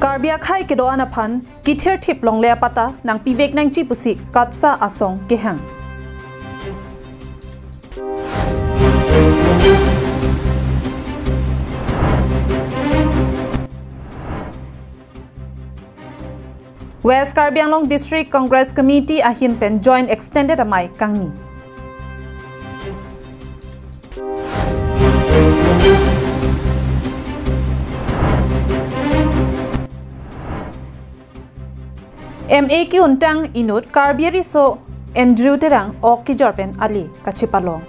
Karbia khai ke doana phan kither thip long le pata nang pivek nang chi pusi katsa asong ke hang West Karbi Anglong District Congress Committee ahin pen joint extended amai kangni MAQ untang inut Karbiari so Andrew terang ok jorpen ali kachipalong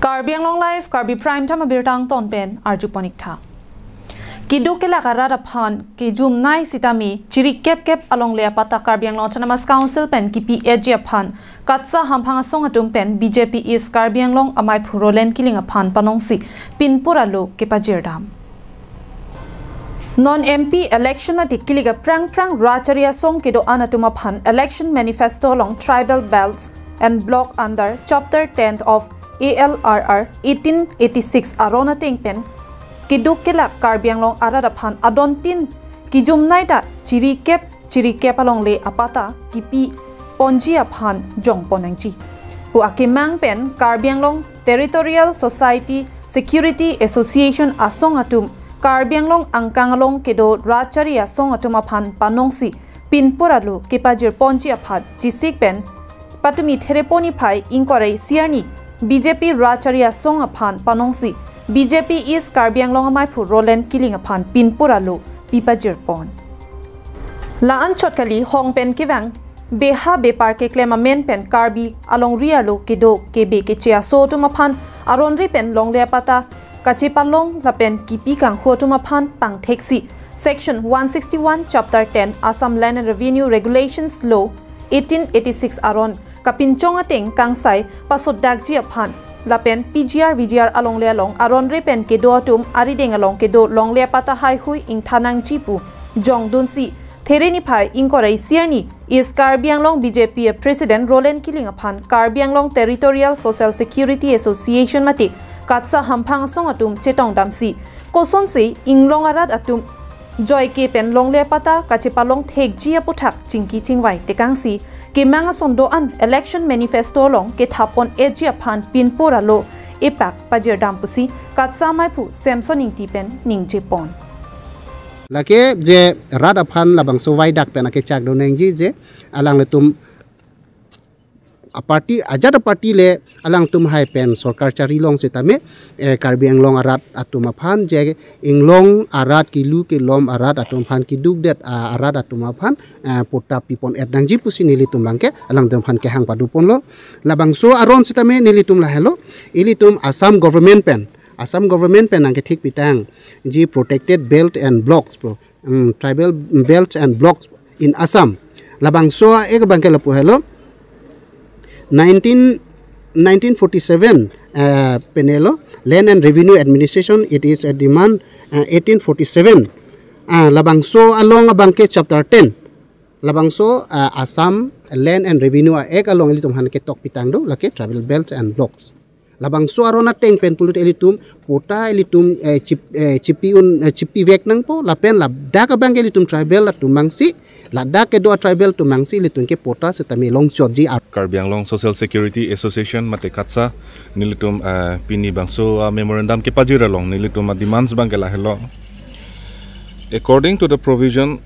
Karbi Anglong Live, Karbi Prime Time abirtang ton pen arjuponik tha. Kidu kela karada phan ki jum nai sitami chiri kep along lea pata Karbi Anglong Autonomous Council pen ki PAG phan katsa hamphang song atum pen BJP is Karbi Anglong amai phurolen killing phan panongsi pinpura lo ke pajirdam. Non-MP election na kiliga prang racharia song kido anatuma phan election manifesto along tribal belts and block under chapter 10 of ALRR 1886 arona pen kiduk kelak Karbi Anglong arada phan adontin kijum naida chiri kep along le apata kipi ponjia phan jong ponangchi pu akimang pen Karbi Anglong Territorial Society Security Association asong atum Karbi Anglong angkangalong kedo rachari asong atuma phan panongsi pinpuralu kepajir ponjia phan jisik pen patumi thereponi phai inkorai siarni BJP Racharia Song upon Panongsi, BJP is Karbi Anglong amai phu Roland killing upon Pinpuralu, Pipajir Pon. Laan Chotkali Hong Pen Kivang, Beha Be Parke Klema Men Pen Karbi along Rialu Kido Kebe Kechea Sotum upon Aronri Pen Long Leapata, Kachipalong Lapen Kipi Kang Hotum upon Pang Taxi, Section 161, Chapter 10, Assam Land and Revenue Regulations Law 1886 Aron. Kapinchong ating kangsai pasod dagji aphan lapen VGR along le along aron repen ke do atum arideng along ke do long le pata hai hui ing thanang jipu jong dunsi thereni phai inkorai siarni is Karbi Anglong BJP President Roland Killing aphan Karbi Anglong Territorial Social Security Association mati katsa hamphang song atum chetong damsi koson se inglong arad atum joy ke pen long le pata kachipalong thekji aputhak chingki chingwai tekangsi ke manga sondoan election manifesto long ke thapon eji phan pinpura lo epak pajir dampusi katsa mai phu samson ing tipen ningje pon lake je rada phan labang so wai dak pen ke chak do nengji je alang le tum a party ajada party le alang tum hai pen sarkar chari long se tame Karbi Anglong arat atum phan je inglong arat kilu ke lom arat atum phan ki duk det arat atum phan pota pipon et dangji pusi nili tum langke alang tum phan ke hang padupon lo labang so aron se tame nili tum la hello ili tum Assam government pen angke thik pitang ji protected belt and blocks tribal belts and blocks in Assam labang so ek bangke lapu hello 1947 Penelo Land and Revenue Administration it is a demand 1847 labangso along abangke chapter 10 labangso Assam Land and Revenue ek along elitum han ke tok pitang do lake travel belt and blocks labangso arona teng pen pulut elitum pota elitum chipi vek nang po lapen labda ka bang elitum tribal latumangsi ladda ke do tribal tumangsi elitum ke pota setami long choji Karbi Anglong Social Security Association mate katsa nilitum pini bangso memorandum ke pajira long nilitum demands bang ke la hello According to the provision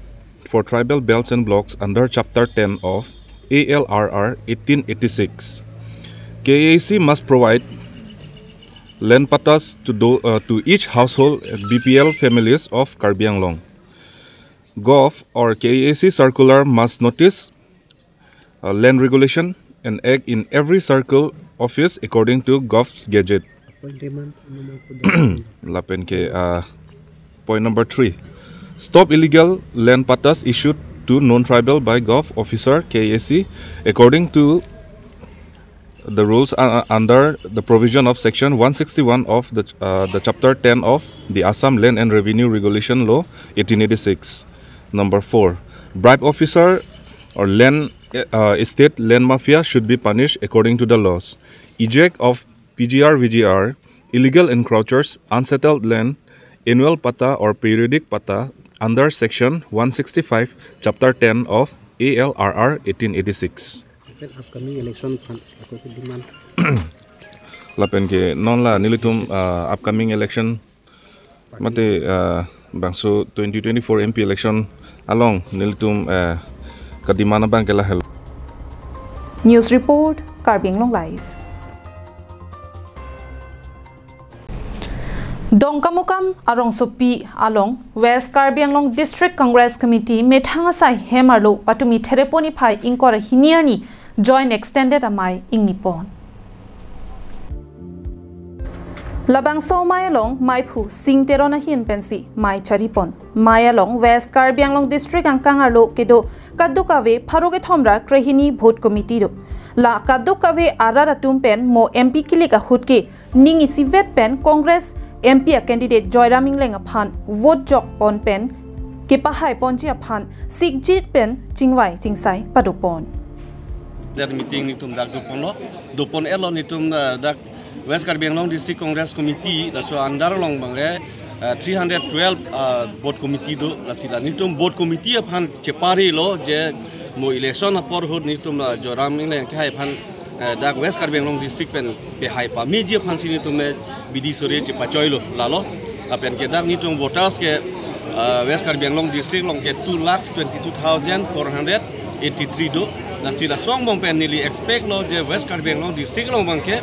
for tribal belts and blocks under Chapter 10 of ALRR 1886, KAC must provide land patas to each household BPL families of Karbi Anglong. Gov or KAC circular must notice land regulation and act in every circle office according to Gov's gadget. Point number 3. Stop illegal land patas issued to non-tribal by Gov officer KAC according to the rules under the provision of section 161 of the chapter 10 of the Assam Land and Revenue Regulation Law 1886. Number 4. Bribe officer or estate land mafia should be punished according to the laws. Eject of PGR VGR, illegal encroachers, unsettled land, annual pata or periodic pata under section 165 chapter 10 of ALRR 1886. Upcoming election demand. Lapen ke non la nilitum upcoming election mate bangso 2024 MP election along nilitum kadimana bang kela hel. News report Karbi Anglong Live. Dongkamukam arong sopi along West Karbi Anglong District Congress Committee methangasai hemarlo patumi thereponi phai inkora hiniani joint extended amai ing Nippon. Labang so mai along maipu sing terona hin pensi mai charipon mai along West Karbi Anglong District angkangarlo kedo kadukave pharoge thomra krehini vote committee do la kadukave arara tumpen mo MP kilika hutke ningi sivet pen Congress MP candidate Joyraming Leng aphan vote jok pon pen kepahai ponji aphan sikjik pen chingwai chingsai padupon. That meeting nitum dak dupon elon nitum dak West Karbi Anglong District Congress Committee la so andar long bange 312 board committee do la sila nitum board committee aphan chepari lo je mo election apor hod nitum Joyraming Leng khai aphan dak West Karbi Anglong District pen pe hai pa meji aphan sini nitum bidi sore chepa choilo lalo apen ke dak nitum voters ke West Karbi Anglong District long ke 2,22,483 do la sila song bong pen nili expect lo je West Karbi Anglong District long bang ke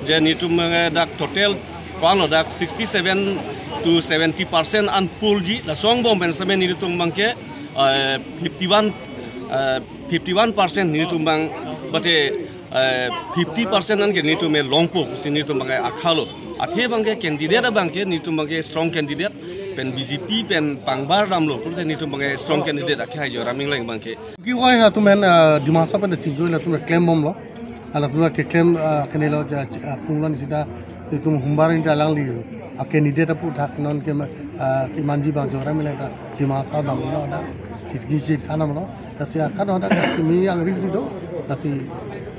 je nitum dak total kwano dak 67 to 70% unpool ji la song bong pen samen nitum bang ke 51% nitum bang bate 50% an ke nitum me longpo sinitum bang akhalo athe bang ke candidate bang ke nitum bang strong candidate pen BJP pen pangbar ramlo purte nitum bang strong candidate akhai Joyraming Leng bang ke ki hoy ha tumen dimasa pen chingoi la tum claim bom lo ala tum ke claim kenelo ja punglan sida tum humbarin ta lang li candidate pu thak non ke ki manji bang Joyraming Leng ta dimasa dam lo da chitgi chit thanam lo ta sia khan hoda ki mi ang ring sido nasi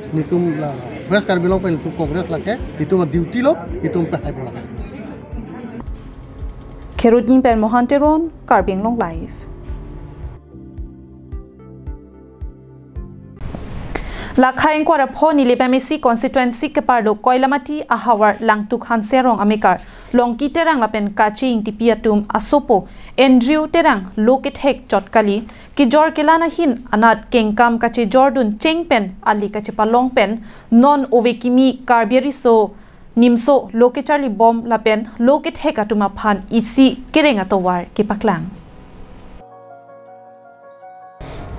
nitum la West Karbi Anglong pen tum Congress la ke nitum duty lo nitum pe hai bola Kerudin pen Mohanteron Karbi Anglong Live. Lakhain kwara phoni lebamesi constituency ke parlo koilamati ahawar langtuk hanserong amikar longki terang lapen kaching tipiatum asopo Andrew terang lokit hek chotkali ki jor kelana hin anat kengkam kache jordun chengpen ali kache palong pen non ovekimi karbieri so nimso loke charli bom lapen lokit hek atuma phan isi kerenga towar ki paklang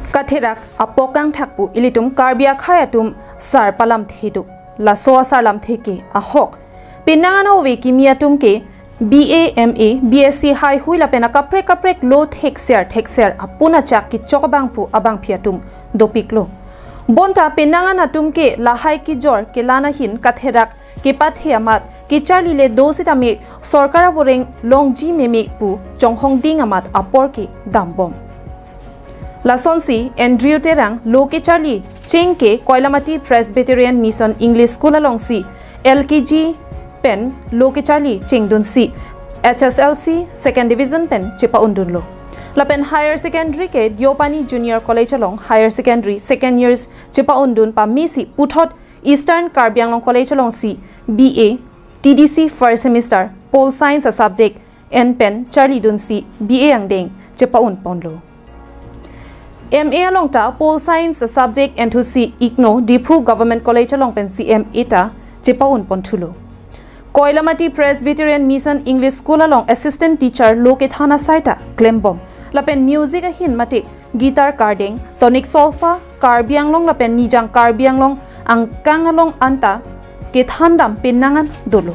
Katherak apokang thakpu ilitum karbia khayatum sar palam thedu la soa sarlam theke ahok pinangana we kimiatum ke BAMA BSc high huila pena kaprek lo thek ser apuna chak ki chokbangpu abang phiatum dopiklo bonta pinangana tumke la hai ki jor ke lana hin katherak ke pathiamat ki charli le dositame sarkara voreng longji meme pu chonghong ding amat apor ke dambom Lasonsi Andrew Terang Loke Charlie Chengke Koilamati Presbyterian Mission English School alongsi LKG Pen Loke Charlie Chengdun Si HSLC Second Division Pen Chipa Undunlo Lapen Higher Secondary ke Diopani Junior College along Higher Secondary Second Years Chipa Undun pa Misi Puthot Eastern Karbi Anglong College along si BA TDC First Semester Pole Science a subject N Pen Charlie Dunsi BA Angdeng chepaun ponlo MA along ta pol science subject and to see igno Dipu government college along pen CM eta chepaun ponthulo Koilamati Presbyterian Mission English School along assistant teacher Loke Thana Saita Klembom lapen music a hin mate guitar carding tonic solfa karbiang long lapen nijang karbiang long ang kangalong anta ke thandam pinangan dolo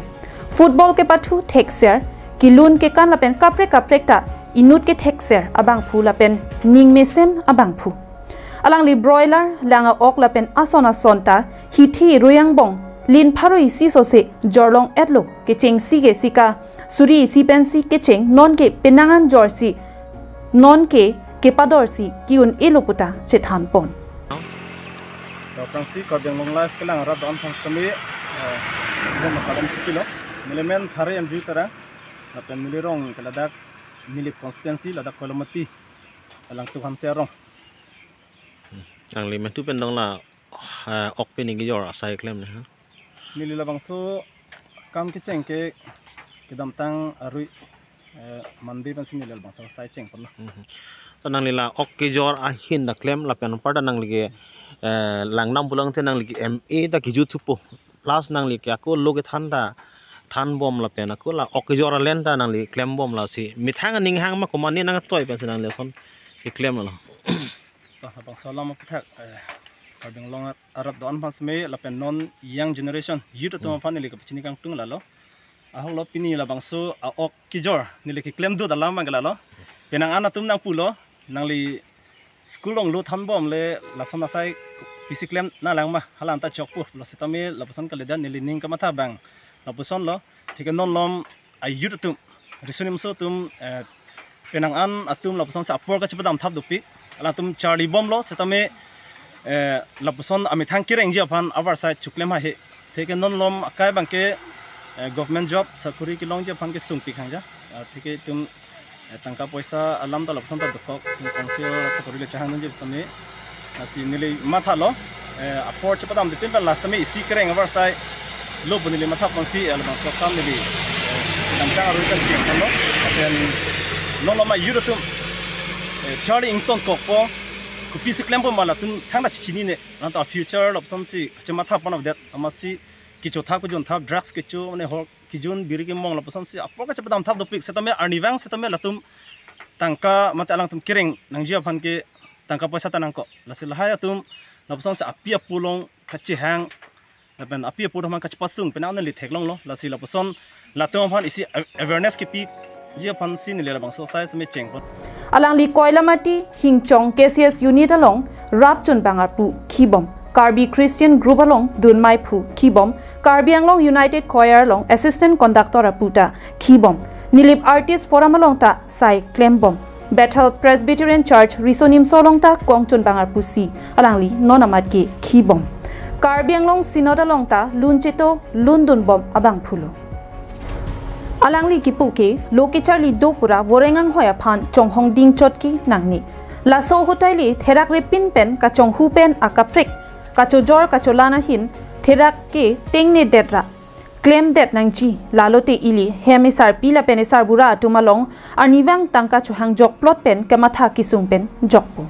football ke pathu thekser kilun ke kan lapen kapre ta inut ke thekser abang phu lapen ning mesen abang phu alang li broiler langa ok lapen asona sonta hithi royang bong lin pharo isi so se jorlong etlo ke cheng si ke sika suri si pensi ke cheng non ke pinangan jorsi non ke padorsi kiun eloputa chethan pon Prangsi korbiang long life kelang rat on pangstami dan makalam sikilo milimen thare yang jutara lapen milirong keladak milip konstituensi ladak kolomati alang tuhan serong ang limen tu pendong la ok pening yor asai klem ne milila bangso kam ke cheng ke kedamtang arui mandi pan sinilal bangso sai cheng pon tanang lila ok ke yor a hin da klem la pen parda nang lige lang nam pulang te nang lige MA da ki jutupo last nang li kya ko loge thanda than bom la pen ko la ok ke yor len da nang li klem bom la si mithang ning hang ma ko mani nang toy pen nang le son si klem la ta bang salam puthak korbiang long arat don pas me la pen non young generation youth to pan ni ka chini kang tung la lo ahong lo pini la bangso a ok ki jor ni le ki klem du da lam mang la lo penang ana tum nang pulo nang li school long lo than bom le la sama sai physical na lang ma halan ta chok pu lo setame la pasan ka le dan ni ning ka matha bang la pasan lo thik non lom a youth tum risunim so tum penang an atum la pasan sa apor ka chipadam thap dupi ala tum charlie bom lo setame la pasan ami thang kireng ji aphan our side chuklem ha he thik non lom akai bang ke government job sakuri ki long je phan ke sung pi khang ja thik tum tangka poisa alam ta lapsan ta dokok kongsil sakuri le chahang nje same asi nile matha lo apor chapadam de tin last time isi kereng over sai lo bunile matha konsi alban so kam nile tangka aru kan cheng lo then no lo ma yurutum charlie ington kokpo ku pisi klempo mala tun thangna chichini ne anta future lapsan si chamatha one of that amasi kicho thak jon thap drugs kicho ne hor kijun biri ke mong la pasan si apor ka chapadam thap dopik setame arniwang setame latum tangka mate alang tum kireng nang jia phan ke tangka paisa tanang ko lasil haya tum la pasan si apia pulong kachi hang lapen apia pu dhamang kach pasung pena ne li theklong lo lasil la pasan latum phan isi awareness ke pi jia phan si ne le bang so sai sme cheng ko alang li koilamati hingchong KCS unit along rapchun bangar pu khibom Karbi Christian Group along Dunmai Phu Kibom, Karbi Anglong United Choir along Assistant Conductor Aputa Kibom, Nilip Artist Forum along ta Sai Klembom, Bethel Presbyterian Church Risonim Solong ta Kongchun Bangar Pusi alangli Nonamat ke Kibom, Karbi Anglong Synod along ta Luncheto Lundun Bom Abang Phulo. Alangli kipuke Lokichar li dopura Vorengang Hoya Phan Chonghong Ding Chotki Nangni, Laso Hotaili Therak Repin Pen ka Chonghu Pen Akaprik kacho jor kacho lana hin therak ke tengne detra claim that nangchi lalote ili hemi sar pila pen sar bura tumalong arniwang tangka chuhang jok plot pen kamatha kisung pen jokpo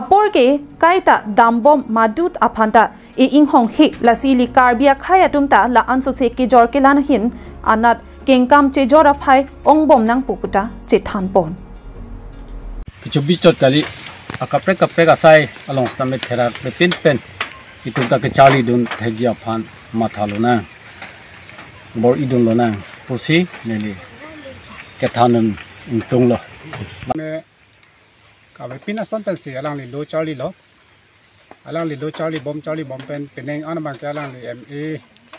apor ke kaita dambom madut aphanta e inghong he lasili karbia khaya tumta la anso se ke jor ke lana hin anat kengkam che jor aphai ongbom nang puputa che than pon kichu bichot kali akaprek asai along same thera pin pen itu ka ke chali dun thegia phan mathalo na bor idun lo na pusi neli ke thanun tung lo me ka be pin asan pen si alang li lo chali bom pen peneng an bang ke alang li MA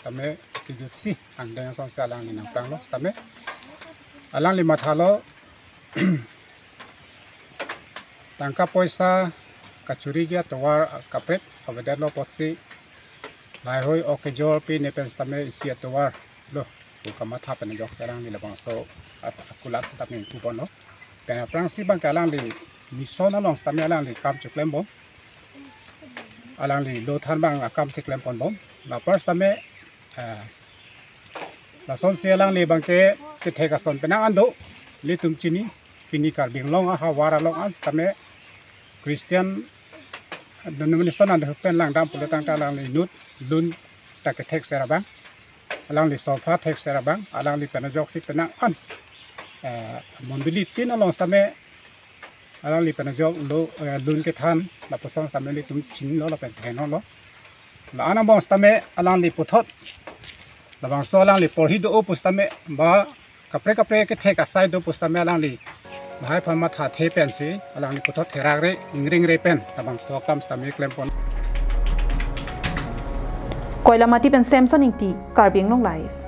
tame ki jutsi ang deng son sa alang li nang prang lo tame alang li mathalo tangka poisa kacuri gia tawar kapret avadar lo potsi lai hoi okejor pi nepen stame isi tawar lo ukama thapen jok serang ni labang so as akulat stame kupon lo kana prang si bang kalang li mission along stame alang li kam chuklem bom alang li lo than bang akam siklem pon bom la first stame la son si alang li bang ke theka son penang ando li tum chini pini karbing long a hawara long as tame Christian denomination and pen lang dam puletang talang li nut lun tak tek serabang alang li sofa tek serabang alang li penajok si penang an mondili tin along tame alang li penajok lo lun ke than la posong tame li tum chin lo la pen theno lo la anang bong tame alang li puthot la bang so alang li porhi do opus tame ba kapre ke tek asai do pustame alang li hai phama tha the pen si alang li puthot therak re ingring re pen tabang so kam stame klempon koila mati pen samson ingti karbing long life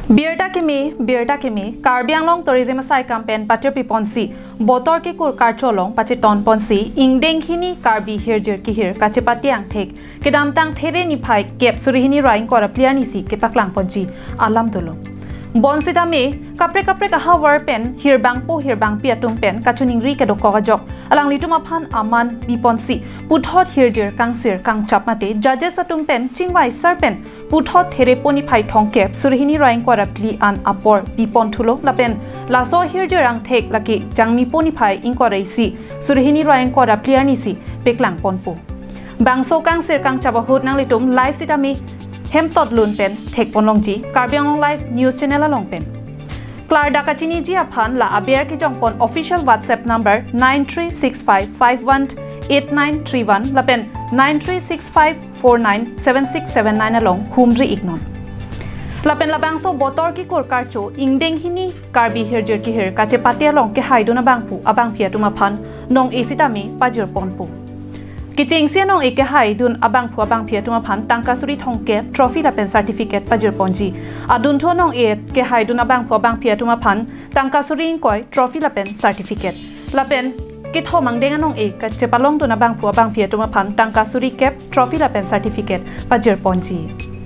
Birda ke me Karbiang long tourism sai campaign patir piponsi botor ke kur karcholong pachiton ponsi ingdeng hini karbi hirjir ki hir kachepatiang thek kedam tang there ni phai kep surihini rain kora player ni si ke paklang ponji alam dolo bonsita me kapre ka hawar pen hirbang piatung pen kachuning ri ke dokka jok alang lituma phan aman biponsi puthot hirjir kangsir kangchap mate judges atum pen chingwai serpen puthot there poni phai thongkep surihini rain kora pli an apor bipon thulo lapen laso hirjir ang thek laki jangmi poni phai inkorai si surihini rain kora player ni si peklang ponpo bangso kangsir kangchapa hot nang litum live sitami hem tot lun pen thek ponlongji Karbiang live news channel along pen Klar dakachini ji aphan la aber ki jongpon official WhatsApp number 9365518931 la pen 9365497679 along humri ignon la pen la bangso botor ki kor karcho ingdeng hini karbi hirjir ki hir kache patia long ke haiduna bangpu abang phia tuma phan nong esitami pajir ponpu Kiching sianong eke hai dun abang phia tuma phan tangkasuri thongke trophy la pen certificate pajir ponji adun thonong e ke hai dun abang phia tuma phan tangkasuri koi trophy la pen certificate la pen ki thomang deng anong e ka chepalong dun abang phia tuma phan tangkasuri cap trophy la pen certificate pajir ponji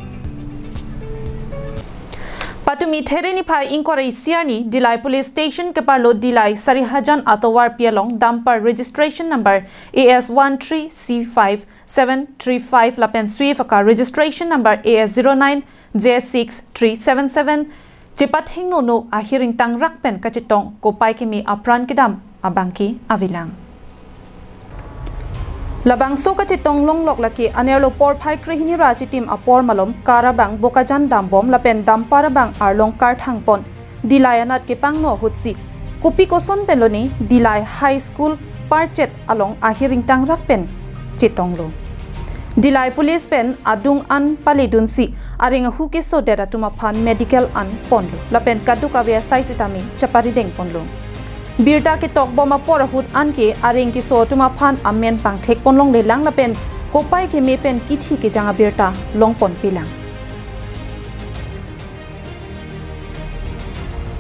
Patumi thereni phai inquiry siani Dilai police station ke parlo Dilai Sarihajan atowar pialong dumper registration number AS13C5735 lapen Swift registration number AS09J6377 Chipat hingno no ahiring tang rakpen kachitong kopai kimi apran kidam abangki avilang Labang so kachitong longlok laki anerlo por phai krihini raji team apor malom karabang bokajan dambom lapen damparabang arlong kar thangpon dilayanat ke pangno hutsi kupi koson peloni dilai high school parchet along ahiring tang rakpen chitonglo dilai police pen adung an palidunsi aring huki so data tuma phan medical an ponlo lapen kaduka via saisitami chapari deng ponlo Birda ke tok boma porahut anke aring ki so tuma phan amen pang thek ponlong le lang la pen kopai ke me pen kithi ke janga birta long pon pilang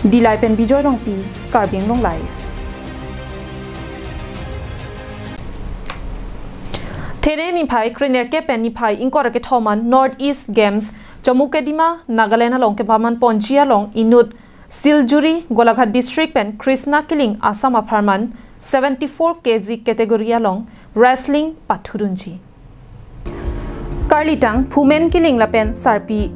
Dilai pen bijoy rong pi Karbiang long live There ni phai kriner ke pen ni phai inkor ke thoman North East Games Jammu Kadima Nagaland long ke paman ponjia long inut Siljuri Golaghat district pen Krishna Killing Assam Aparman 74 kg category along wrestling pathurunji Karlitang Phumen Killing la pen Sarpi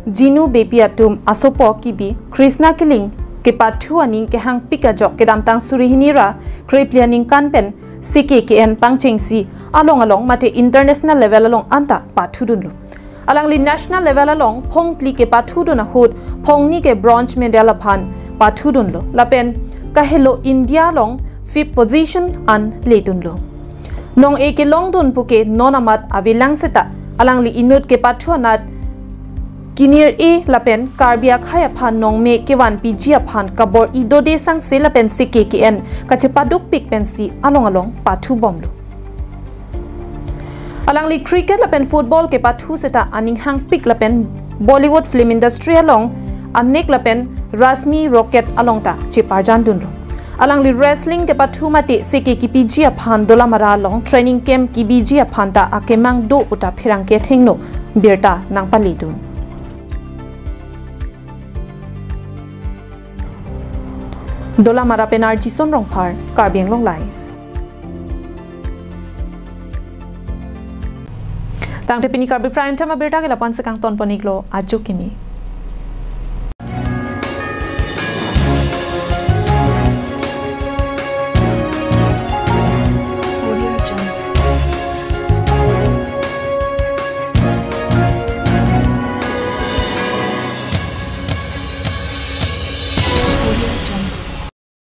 Jinu Bepiatum Asopo Kibi Krishna Killing ke pathu aning ke hang pika jok ke damtang surihinira kriplianing kan pen CKKN pangchengsi along mate international level along anta pathudunlu Alangli national level along phong pli ke pathudun hut phong ni ke bronze medal aphan pathudun lo lapen kahelo India long 5th position an ledun lo nong e ke long dun puke nonamat avilang seta alangli inut ke pathuanat kinir e lapen karbia khaya phan nong me ke wan pg aphan kabor idode sang se lapen CKKN kache paduk pik pensi along pathu bomlo Alangli cricket lapen football ke pathu seta aning hang pik lapen Bollywood film industry along anek lapen Rasmi Rocket along ta chiparjan dunlo Alangli wrestling ke pathu mate seke ki PG aphan dolamara long training camp ki BG aphan ta akemang do uta phirang ke thengno birta nangpali dun dolamara penarji som rongphar Karbiang long live Tang te pini karbi prime time berita ke lapan sekang ton paniklo ajuk ini.